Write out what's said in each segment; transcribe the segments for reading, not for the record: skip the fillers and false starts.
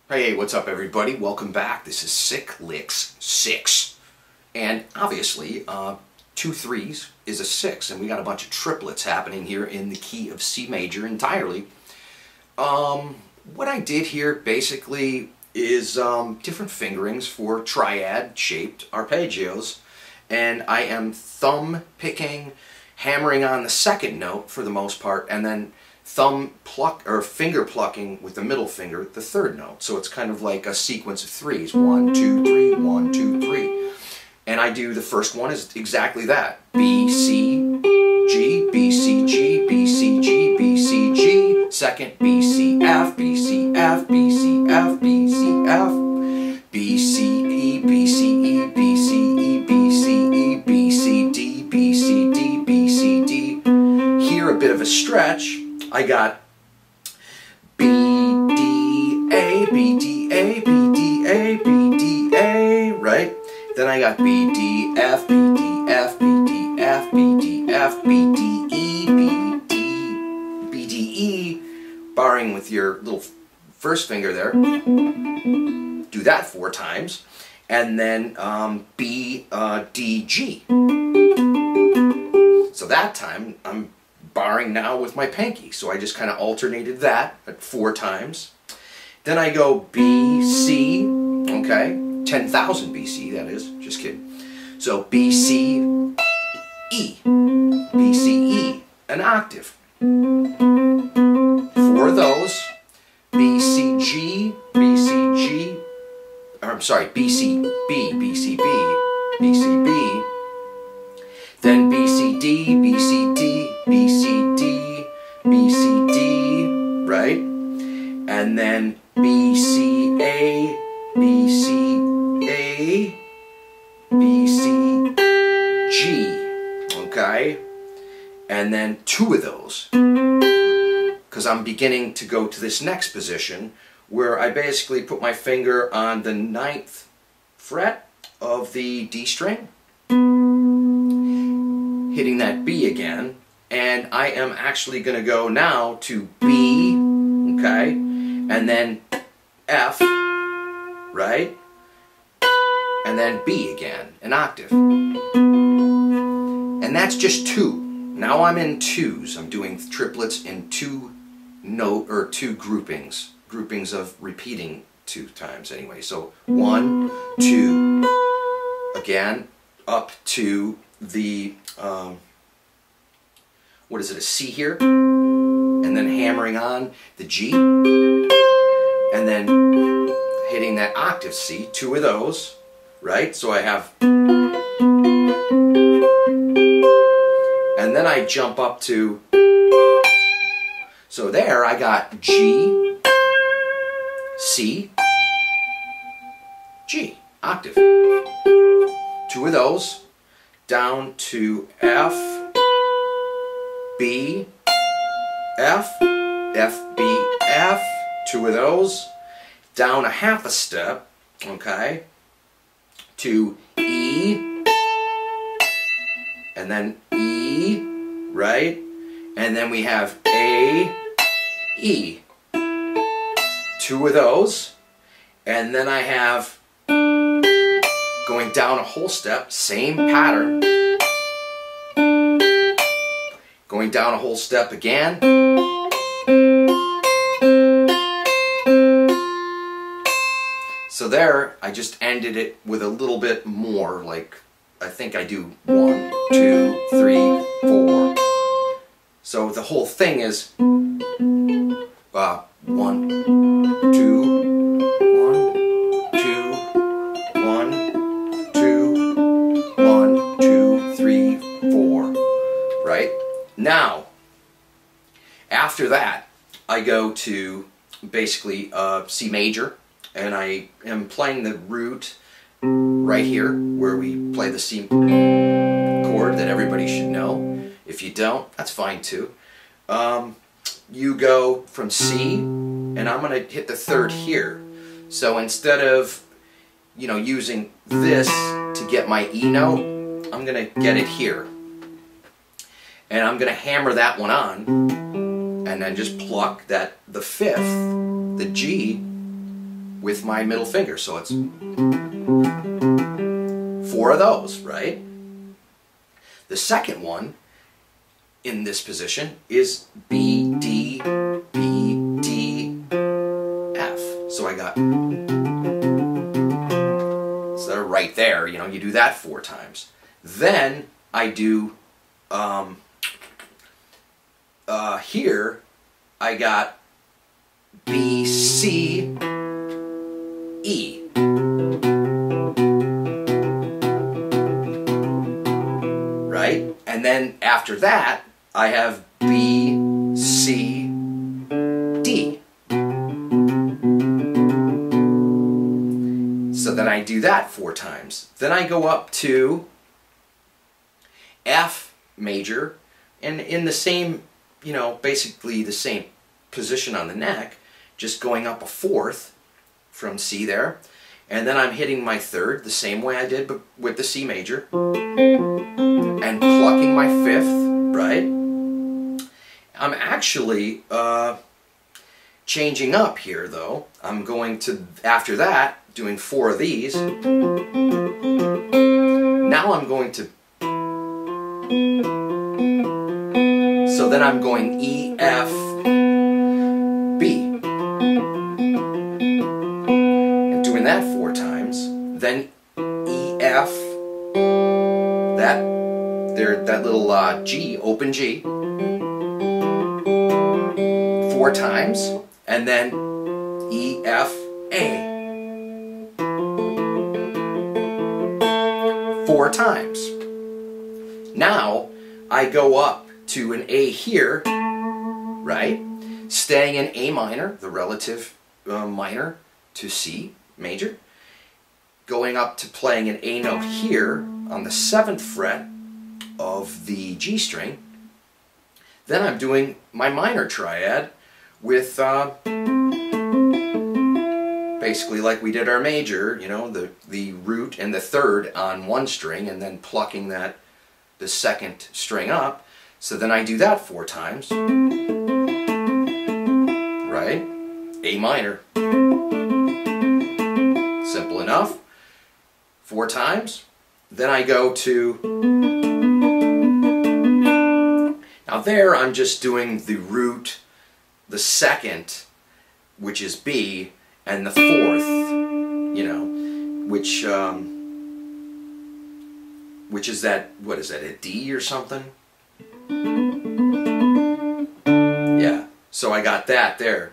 Hey, what's up everybody? Welcome back. This is Sick Licks 6. And obviously, 2 3s is a 6, and we got a bunch of triplets happening here in the key of C major entirely. What I did here basically is different fingerings for triad-shaped arpeggios, and I am thumb picking, hammering on the second note for the most part, and then thumb pluck or finger plucking with the middle finger the third note. So it's kind of like a sequence of 3s. 1 2 3, 1 2 3. And I do the first one is exactly that. B C G, B C G, B C G, B C G. Second B C F, B C F, B C F, B C F. B C E, B C E, B C E, B C E, B C D, B C D, B C D. Here a bit of a stretch. I got B, D, A, B, D, A, B, D, A, B, D, A, right? Then I got B, D, F, B, D, F, B, D, F, B, D, F, B, D, E, B, D, B, D, E, barring with your little first finger there. Do that 4 times. And then B, D, G. So that time I'm barring now with my pinky, so I just kind of alternated that at 4 times. Then I go B, C, okay, 10,000 BC that is, just kidding. So B, C, E, B, C, E, an octave. 4 of those, B, C, G, B, C, G, or I'm sorry, B, C, B, B, C, B, B, C, B. Then B, C, D, B, C, D, B, C, D, B, C, D, right? And then B, C, A, B, C, A, B, C, G, okay? And then 2 of those, because I'm beginning to go to this next position where I basically put my finger on the 9th fret of the D string, hitting that B again, and I am actually going to go now to B, okay, and then F, right, and then B again, an octave. And that's just 2. Now I'm in 2s. I'm doing triplets in 2 groupings of repeating 2 times anyway. So 1, 2, again, up to the what is it, a C here, and then hammering on the G, and then hitting that octave C, 2 of those, right? So I have, and then I jump up to, so there I got G, C, G, octave. 2 of those, down to F, B, F, F, B, F, 2 of those, down a half a step, okay, to E, and then E, right, and then we have A, E, 2 of those, and then I have going down a whole step, same pattern, going down a whole step again, so there I just ended it with a little bit more, like I think I do 1, 2, 3, 4. So the whole thing is 1, 2, 1, 2, Now, after that, I go to basically C major, and I am playing the root right here, where we play the C chord that everybody should know. If you don't, that's fine too. You go from C, and I'm going to hit the third here. So instead of, you know, using this to get my E note, I'm going to get it here. And I'm going to hammer that one on, and then just pluck the fifth, the G, with my middle finger. So it's 4 of those, right? The second one in this position is B, D, B, D, F. So I got, so they're right there, you know, you do that 4 times. Then I do, here I got B, C, E. Right? And then after that, I have B, C, D. So then I do that 4 times. Then I go up to F major, and in the same, you know, basically the same position on the neck, just going up a 4th from C there, and then I'm hitting my third the same way I did but with the C major, and plucking my 5th, right? I'm actually changing up here though. I'm going to, after that, doing 4 of these. Now I'm going to, so then I'm going E, F, B. And doing that 4 times. Then E, F, that little G, open G, 4 times. And then E, F, A. 4 times. Now I go up to an A here, right? Staying in A minor, the relative minor to C major. Going up to playing an A note here on the 7th fret of the G string. Then I'm doing my minor triad with basically like we did our major, you know, the root and the third on one string, and then plucking the 2nd string up. So then I do that 4 times, right? A minor. Simple enough. 4 times. Then I go to, now there I'm just doing the root, the 2nd, which is B, and the 4th, you know, which is that, what is that, a D or something? Yeah, so I got that there.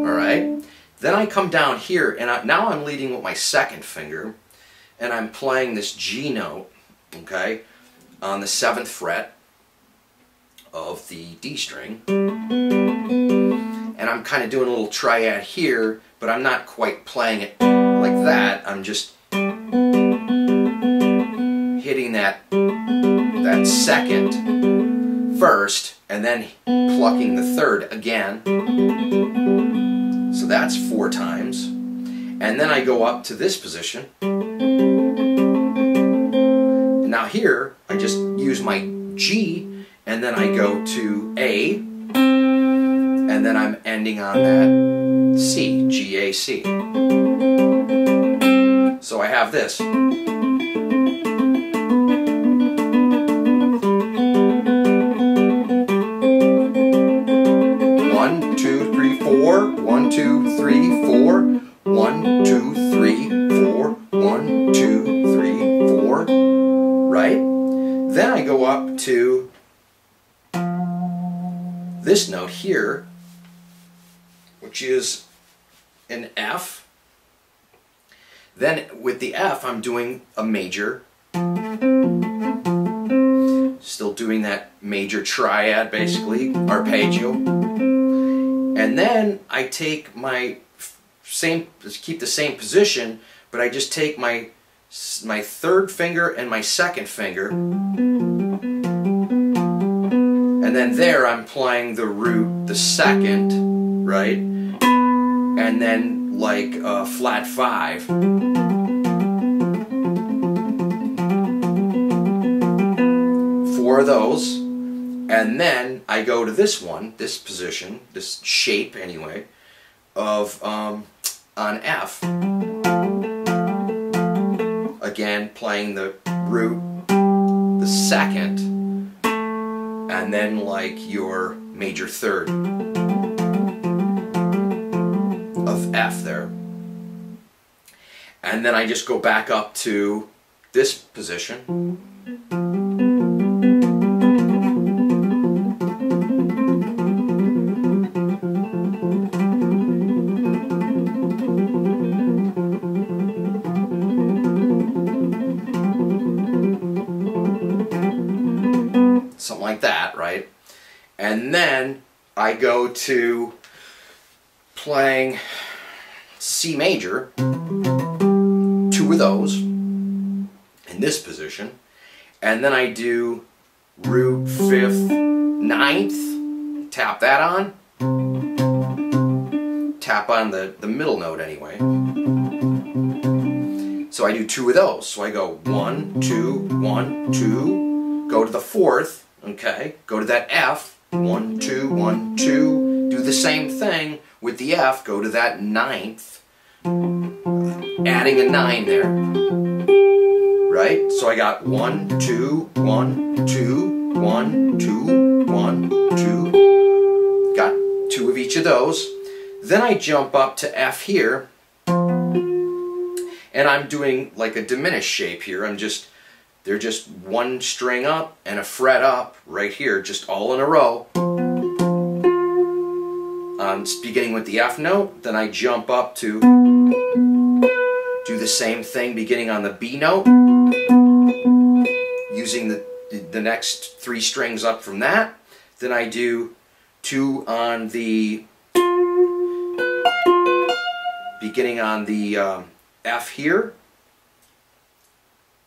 Alright, then I come down here, and now I'm leading with my 2nd finger, and I'm playing this G note, okay, on the 7th fret of the D string. And I'm kind of doing a little triad here, but I'm not quite playing it like that. I'm just hitting that 2nd first, and then plucking the 3rd again. So that's 4 times. And then I go up to this position. Now here, I just use my G, and then I go to A, and then I'm ending on that C, G, A, C. So I have this. 1, 2, 3, 4. 1, 2, 3, 4. 1, 2, 3, 4. 1, 2, 3, 4. Right? Then I go up to this note here, which is an F. Then with the F, I'm doing a major, Still doing that major triad, basically, arpeggio. And then I take my keep the same position, but I just take my third finger and my second finger, and then there I'm playing the root, the second, right? And then like a flat 5. 4 of those, and then I go to this one, this position, this shape anyway, of on F. Again, playing the root, the second, and then like your major third of F there. And then I just go back up to this position. Something like that, right? And then I go to playing C major, 2 of those in this position, and then I do root 5th, 9th, tap that on, tap on the middle note anyway. So I do 2 of those. So I go 1, 2, 1, 2, go to the 4th, okay, go to that F, 1, 2, 1, 2, do the same thing with the F, go to that 9th, adding a 9 there, right? So I got 1, 2, 1, 2, 1, 2, 1, 2, got 2 of each of those. Then I jump up to F here, and I'm doing like a diminished shape here. They're just 1 string up and a fret up right here, just all in a row. Beginning with the F note, then I jump up to do the same thing beginning on the B note, using the next 3 strings up from that. Then I do 2 on the beginning on the F here.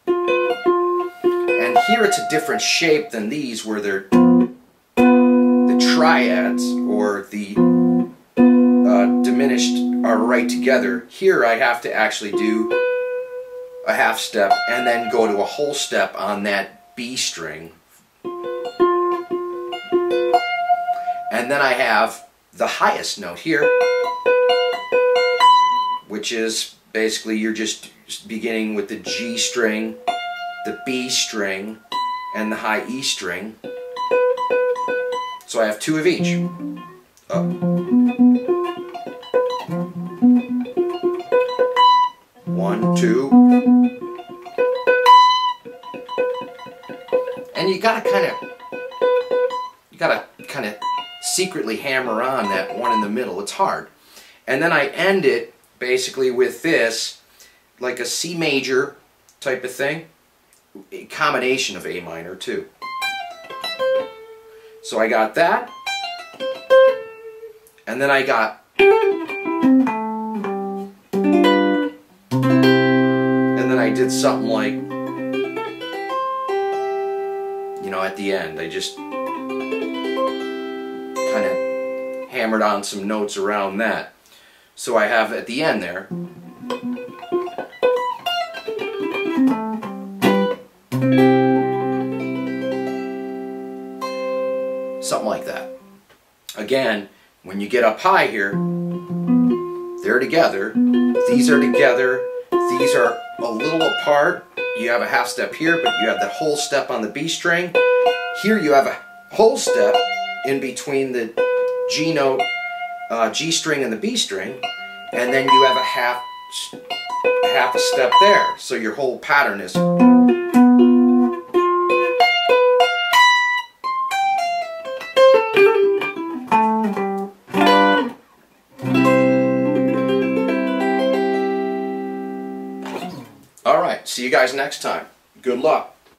And here it's a different shape than these, where they're the triads or the diminished are right together. Here I have to actually do a half step and then go to a whole step on that B string. And then I have the highest note here, which is basically you're just beginning with the G string, the B string, and the high E string. So I have 2 of each. Up. 1, 2. And you gotta kind of secretly hammer on that one in the middle. It's hard. And then I end it basically with this, like a C major type of thing, a combination of A minor too. So I got that, and then I got, and then I did something like, you know, at the end I just kind of hammered on some notes around that. So I have at the end there, something like that. Again, when you get up high here, they're together, these are together, these are a little apart. You have a half step here, but you have that whole step on the B string. Here you have a whole step in between the G note, G string and the B string, and then you have a half a step there. So your whole pattern is. Alright, see you guys next time. Good luck.